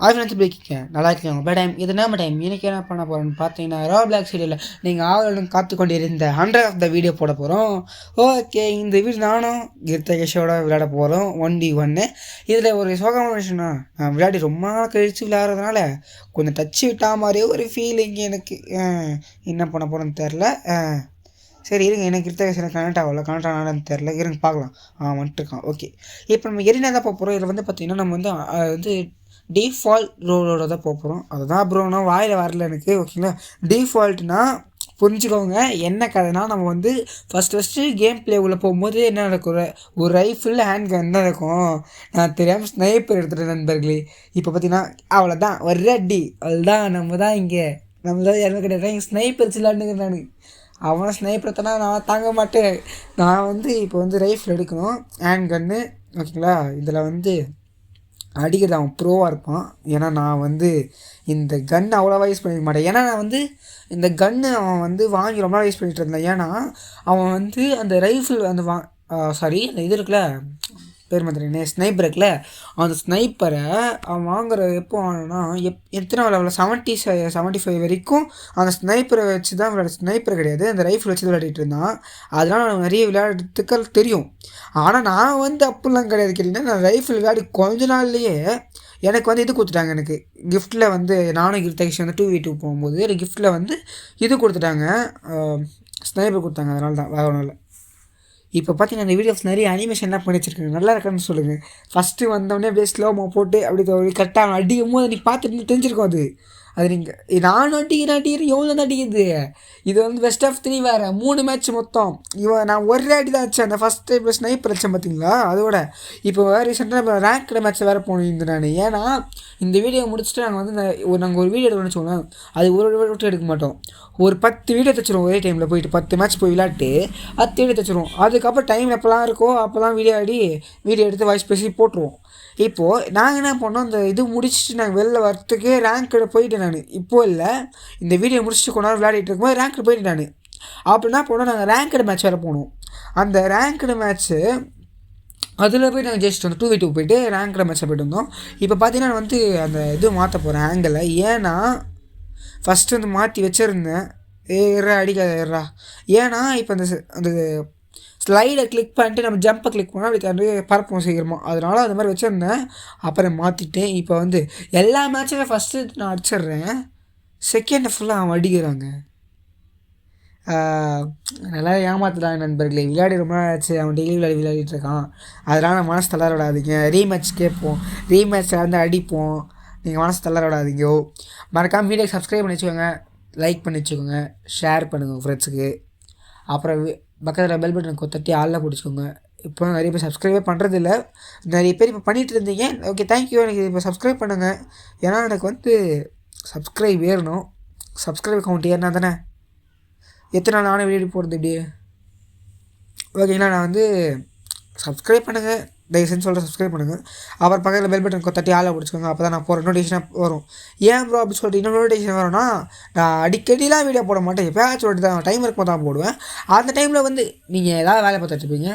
ஆஃப்னஸ் பிரேக்கிங்க நல்லா இருக்கீங்க but time இது நம்ம டைம் இன்றைக்கி என்ன பண்ண போகிறோன்னு பார்த்தீங்கன்னா ரோப்ளாக்ஸ் சீரியலில் நீங்கள் ஆவலுடன் காத்து கொண்டு இருந்த 100 ஆஃப் த வீடியோ போட போகிறோம். ஓகே, இந்த வீடு நானும் கிருத்தகேஷோட விளையாட போகிறோம் 1v1. இதில் ஒரு சோகமான விஷயம்னா நான் விளையாடி ரொம்ப நாள் கழித்து விளையாடுறதுனால கொஞ்சம் டச்சு விட்டா மாதிரியே ஒரு ஃபீலிங் எனக்கு. என்ன பண்ண போகிறோன்னு தெரில. சரி இருங்க, எனக்கு கிருத்தகேஷன் கனெக்ட் ஆனான்னு தெரில, இருங்க பார்க்கலாம். வந்துட்டுருக்கான். ஓகே, இப்போ நம்ம எரினா தான் போகிறோம். இதில் வந்து பார்த்திங்கன்னா நம்ம வந்து டிஃபால்ட் ரோலோட தான் போகிறோம். அதுதான் அப்புறம்னா வாயில் வரல எனக்கு. ஓகேங்களா, டிஃபால்ட்னா புரிஞ்சுக்கோங்க என்ன கதைனா, நம்ம வந்து ஃபஸ்ட்டு கேம் பிளே உள்ளே போகும்போது என்ன நடக்கும், ஒரு ரைஃபிள் ஹேண்ட் கன் தான் இருக்கும். நான் தெரியாமல் ஸ்னைப்பர் எடுத்துகிட்டேன் நண்பர்களே. இப்போ பார்த்தீங்கன்னா அவ்வளோதான், ஒரு அடி அதுதான். நம்ம தான் யாருமே கிடையாது. இங்கே ஸ்னைப்பர் வச்சு நான் அவனை ஸ்னைப்பர் தானே நான் தாங்க மாட்டேன். நான் வந்து இப்போ வந்து ரைஃபிள் எடுக்கணும், ஹேண்ட் கன்னு. ஓகேங்களா, இதில் வந்து அடிக்கிறது அவன் ப்ரோவாக இருப்பான். ஏன்னா நான் வந்து இந்த கன் அவ்வளோவா யூஸ் பண்ணிக்க மாட்டேன். ஏன்னா நான் வந்து இந்த கன்று அவன் வந்து வாங்கி ரொம்ப நாள் யூஸ் பண்ணிகிட்டு இருந்தேன். ஏன்னா அவன் வந்து அந்த ரைஃபிள் அந்த அந்த இது இருக்குல்ல, பேர் மாதிரி ஸ்னைப்பர் இருக்குல்ல, அந்த ஸ்னைப்பரை அவன் வாங்குற எப்போ வாங்கினா எத்தனை லெவலில் 75 வரைக்கும் அந்த ஸ்னைப்பரை வச்சு தான் ஸ்னைப்பர் கிடையாது, அந்த ரைஃபிள் வச்சு விளையாடிட்டு இருந்தான். அதனால் அவனுக்கு நிறைய விளையாடுறதுக்கு தெரியும். ஆனால் நான் வந்து அப்படிலாம் கிடையாது. கேட்டிங்கன்னா நான் ரைஃபிள் விளையாடி கொஞ்ச நாள்லேயே எனக்கு வந்து இது கொடுத்துட்டாங்க. எனக்கு கிஃப்ட்டில் வந்து நானும் கிருத்தகேஷ் வந்து 2v2 போகும்போது எனக்கு கிஃப்ட்டில் வந்து இது கொடுத்துட்டாங்க, ஸ்னைப்பர் கொடுத்தாங்க. அதனால தான் வேறு ஒன்றும் இல்லை. இப்போ பார்த்தீங்கன்னா இந்த வீடியோஸ் நிறைய அனிமேஷன்லாம் பண்ணி வச்சுருக்காங்க, நல்லா இருக்கான்னு சொல்லுங்கள். ஃபஸ்ட்டு வந்தோடனே அப்படியே ஸ்லோமோ போட்டு அப்படி கரெக்டாக அடிக்கும் போது நீ பார்த்துட்டு தெரிஞ்சிருக்கோம். அது நீங்கள் நானும் அடிக்கிறேன் எவ்வளோ தான் அடிக்குது. இது வந்து பெஸ்ட் ஆஃப் 3 வேறு 3 மேட்ச் மொத்தம். நான் ஒரே அடி தான் வச்சேன் அந்த ஃபஸ்ட் டைம் ஸ்னைப்பர் வச்சேன் பார்த்தீங்களா. அதோட இப்போ ரீசெண்டாக இப்போ ரேங்க்டு மேட்ச்சை வேறு போனிருந்தேன் நான். ஏன்னா இந்த வீடியோ முடிச்சுட்டு நாங்கள் வந்து நாங்கள் ஒரு வீடியோ எடுக்கணும்னு வச்சுக்கோங்களேன், அது ஒரு விட்டு எடுக்க மாட்டோம், ஒரு 10 வீடியோ தைச்சிருவோம் ஒரே டைமில் போயிட்டு 10 மேட்ச் போய் விளையாட்டு 10 வீடியோ தைச்சிருவோம். அதுக்கப்புறம் டைம் எப்போலாம் இருக்கோ அப்போலாம் வீடியோ எடுத்து வாய்ஸ் பேசி போட்டுருவோம். இப்போது நாங்கள் என்ன பண்ணோம், இந்த இது முடிச்சுட்டு நாங்கள் வெளில வரத்துக்கு ரேங்க்கில் போயிட்டேன் நான். இப்போது இல்லை, இந்த வீடியோ முடிச்சுட்டு கொண்டாந்து விளையாடிட்டு இருக்கும்போது ரேங்க்கில் போயிட்டேன் நான். அப்படின்னா போனால் நாங்கள் ரேங்க்கடு மேட்ச் வேறு போகணும். அந்த ரேங்க்கடு மேட்ச்சு அதில் போய் நாங்கள் ஜஸ்ட் வந்து 2v2 போயிட்டு ரேங்க்கில் மேட்ச்சில் போய்ட்டு வந்தோம். இப்போ பார்த்தீங்கன்னா நான் வந்து அந்த இது மாற்ற போகிறேன் ஆங்கிளை. ஏன்னா ஃபஸ்ட்டு வந்து மாற்றி வச்சுருந்தேன். அடிக்காதா. ஏன்னா இப்போ அந்த ஸ்லைடை கிளிக் பண்ணிட்டு நம்ம ஜம்பை கிளிக் பண்ணால் அப்படி தந்து பரப்போம் சீக்கிரமாக. அதனால் அது மாதிரி வச்சுருந்தேன். அப்புறம் மாற்றிட்டேன். இப்போ வந்து எல்லா மேட்சுமே ஃபஸ்ட்டு நான் அடிச்சிடுறேன், செகண்டை ஃபுல்லாக அவன் அடிக்கிறாங்க. நல்லா ஏமாத்துறாங்க நண்பர்களே. விளையாடி ரொம்ப நாள் ஆச்சு, அவன் டெய்லி விளையாடிட்டு இருக்கான். அதனால் நான் மனசு தளர விடாதீங்க. ரீமேட்ச் கேட்போம், ரீமேட்ச்சில் வந்து அடிப்போம். நீங்கள் மனசு தளர விடாதீங்க. மறக்காமல் வீடியோ சப்ஸ்கிரைப் பண்ணி வச்சுக்கோங்க, லைக் பண்ணி வச்சுக்கோங்க, ஷேர் பண்ணுங்கள் ஃப்ரெண்ட்ஸுக்கு. அப்புறம் பக்கத்தில் பெல் பட்டன் தட்டி ஆளில் பிடிச்சிக்கோங்க. இப்போ நிறைய பேர் சப்ஸ்கிரைபே பண்ணுறதில்ல, நிறைய பேர் இப்போ பண்ணிகிட்டு இருந்தீங்க. Okay, thank you. எனக்கு இப்போ சப்ஸ்கிரைப் பண்ணுங்கள். ஏன்னா எனக்கு வந்து சப்ஸ்கிரைப் ஏறணும். சப்ஸ்கிரைப் கவுண்ட் ஏறினா தானே எத்தனை நாள் நானே வீடியோ போடுறது இப்படி. ஓகேங்களா, நான் வந்து சப்ஸ்கிரைப் பண்ணுங்கள், தயவு செஞ்சு சொல்கிறேன், சப்ஸ்கிரைப் பண்ணுங்கள். அப்புறம் பக்கத்தில் பெல் பட்டன் தட்டி ஆளை பிடிச்சிக்கோங்க. அப்போ தான் நான் போகிற நோட்டிஃபிகேஷனாக வரும். ஏன் ப்ரோ அப்படி சொல்லிட்டு இன்னும் நோட்டிஃபிகேஷன் வரும்னா, நான் அடிக்கடிலாம் வீடியோ போட மாட்டேன், எப்போயாச்சும் சொல்லிட்டு தான் டைம் இருக்கும்போது தான் போடுவேன். அந்த டைமில் வந்து நீங்கள் ஏதாவது வேலை பார்த்துட்ருப்பீங்க,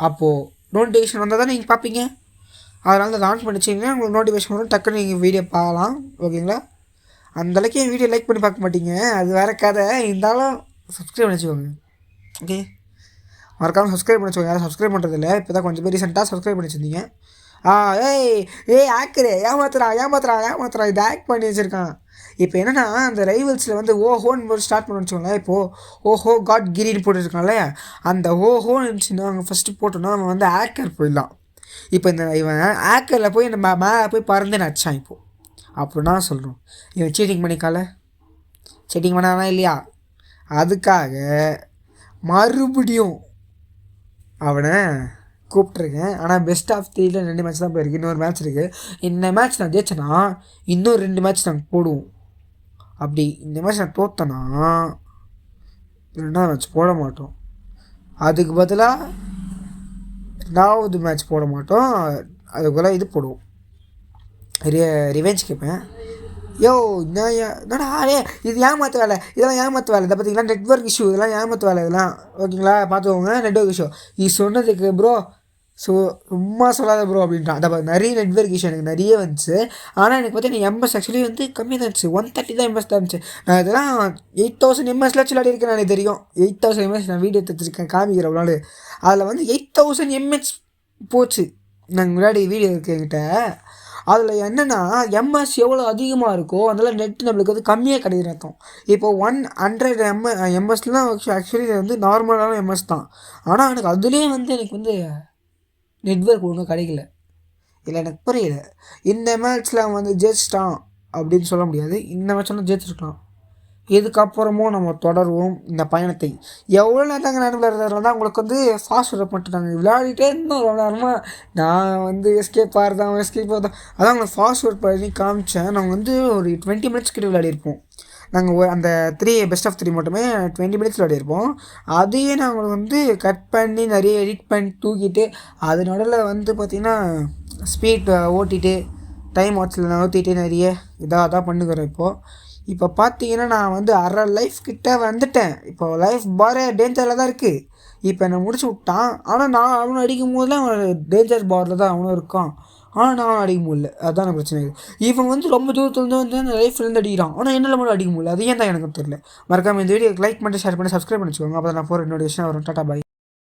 அப்போது நோட்டிஃபிகேஷன் வந்தால் தான் நீங்கள் பார்ப்பீங்க. அதனால தான் ஆன் பண்ணி வச்சிங்கன்னா உங்களுக்கு நோட்டிஃபிகேஷன் வரும், டக்குன்னு நீங்கள் வீடியோ பார்க்கலாம். ஓகேங்களா, அந்தளவுக்கு என் வீடியோ லைக் பண்ணி பார்க்க மாட்டீங்க, அது வேறு கதை. இருந்தாலும் சப்ஸ்கிரைப் பண்ணி வச்சுக்கோங்க. ஓகே, மறக்காமல் சப்ஸ்கிரைப் பண்ணி வச்சுக்கோங்க. யாரும் சப்ஸ்கிரைப் பண்ணுறதில்ல, இப்போ தான் கொஞ்சம் பேர் ரீசெண்டாக சப்ஸ்கிரைப் பண்ணி வச்சுருந்தீங்க. ஆக்கரு ஏமாத்துறா இது ஆக்ட் பண்ணி வச்சுருக்கான். இப்போ என்னென்னா அந்த ரைவல்ஸில் வந்து ஓஹோன்னு போட்டு ஸ்டார்ட் பண்ண வச்சுக்கோங்களேன். இப்போது ஓஹோ காட் கிரின்னு போட்டுருக்கான்ல, அந்த ஓஹோன்னு இருந்துச்சுன்னா அவங்க ஃபஸ்ட்டு போட்டோன்னா நம்ம வந்து ஆக்கர் போயிடலாம். இப்போ இவன் ஆக்கரில் போய் நம்ம மேலே போய் பறந்து நடிச்சான். இப்போது அப்படின்னா சொல்கிறோம், இவன் சீட்டிங் பண்ணானா இல்லையா. அதுக்காக மறுபடியும் அவனை கூப்பிட்ருக்கேன். ஆனால் பெஸ்ட் ஆஃப் 3ல 2 மேட்ச் தான் போயிருக்கு, இன்னொரு மேட்ச் இருக்குது. இந்த மேட்ச் நான் ஜெயிச்சேன்னா இன்னும் 2 மேட்ச் நாங்கள் போடுவோம். அப்படி இந்த மேட்ச் நான் தோற்றேன்னா 2வது மேட்ச் போட மாட்டோம், அதுக்கு பதிலாக 2வது மேட்ச் போட மாட்டோம், அதுக்கு பதிலாக இது போடுவோம், ரிவெஞ்ச் கேட்பேன். என்னடா இது ஏமாற்ற வேலை, இதெல்லாம் ஏமாற்ற வேலை. இதை பார்த்தீங்களா, நெட்வொர்க் இஷ்யூ, இதெல்லாம் ஏமாற்ற வேலை இதெல்லாம். ஓகேங்களா, பார்த்துக்கோங்க, நெட்வொர்க் இஷ்யூ. இது சொன்னதுக்கு ப்ரோ ஸோ சும்மா சொல்லாத ப்ரோ அப்படின்ட்டான். அதை நிறைய நெட்வொர்க் இஷ்யூ எனக்கு நிறைய வந்துச்சு. ஆனால் எனக்கு பார்த்தீங்கன்னா எம்எஸ் ஆக்சுவலி வந்து கம்மியாக தான் இருந்துச்சு. 130 தான் எம்எஸ் தான் இருந்துச்சு. நான் இதெல்லாம் 8000 எம்எஸ்ல விளையாடி இருக்கேன். எனக்கு தெரியும் 8000 எம்எஸ் நான் வீடியோ எடுத்துருக்கேன் காமிக்கிறேன் ஒரு நாள். அதில் வந்து 8000 எம்எஸ் போச்சு. நாங்கள் முன்னாடி வீடியோ இருக்குது என்கிட்ட. அதில் என்னென்னா எம்எஸ் எவ்வளோ அதிகமாக இருக்கோ அதனால் நெட் நம்மளுக்கு வந்து கம்மியாக கிடைக்கிற அர்த்தம். இப்போ 100 எம்எஸ்லாம் ஆக்சுவலி வந்து நார்மலான எம்எஸ் தான். ஆனால் எனக்கு அதுலேயே வந்து எனக்கு வந்து நெட்வொர்க் ஒன்றும் கிடைக்கல. இல்லை எனக்கு புரியல. இந்த மேட்ச்சில் வந்து ஜெயிச்சிட்டான் அப்படின்னு சொல்ல முடியாது. இந்த மேட்ச்லாம் ஜெயிச்சிருக்கலாம். இதுக்கப்புறமும் நம்ம தொடருவோம் இந்த பயணத்தை. எவ்வளோ நேரத்தாங்க நான் விளையாடுறதுல தான் உங்களுக்கு வந்து ஃபாஸ்ட் விட பண்ணிட்டாங்க. விளையாடிட்டே இருந்தோம் ரொம்ப நேரமாக. நான் வந்து எஸ்கேப் ஆகிறதான் அதான் உங்களுக்கு ஃபாஸ்ட் ஒர்க் பண்ணி காமிச்சேன். நாங்கள் வந்து ஒரு 20 மினிட்ஸ் கிட்ட விளையாடிருப்போம். நாங்கள் அந்த 3 பெஸ்ட் ஆஃப் 3 மட்டுமே 20 மினிட்ஸ் விளையாடிருப்போம். அதையே நாங்கள் வந்து கட் பண்ணி நிறைய எடிட் பண்ணி தூக்கிட்டு அது நடுவில் வந்து பார்த்திங்கன்னா ஸ்பீட் ஓட்டிட்டு டைம் வாட்சில் நகர்த்திட்டு நிறைய இதாக பண்ணுக்கிறேன். இப்போ பார்த்தீங்கன்னா நான் வந்து அரை லைஃப் கிட்டே வந்துட்டேன். இப்போ லைஃப் பாரே டேஞ்சரில் தான் இருக்குது. இப்போ என்னை முடிச்சு விட்டான். ஆனால் நான் அவனை அடிக்கும் போதெல்லாம் அவன் டேஞ்சர் பாரில் தான் அவனும் இருக்கான். ஆனால் நான் அடிக்க முடியல. அதுதான் பிரச்சனை. இவன் வந்து ரொம்ப தூரத்துலேருந்து வந்து அந்த லைஃப்லேருந்து அடிக்கிறான். ஆனால் என்னால் மட்டும் அடிக்க முடியல. அது ஏன் தான் எனக்கு தெரியல. மறக்காமல் இந்த வீடியோக்கு லைக் பண்ணிட்டு ஷேர் பண்ணி சப்ஸ்கிரைப் பண்ணிச்சுக்கோங்க. அப்போ நான் போகிற இன்னொரு விஷயம் வரும். டாட்டா பாய்.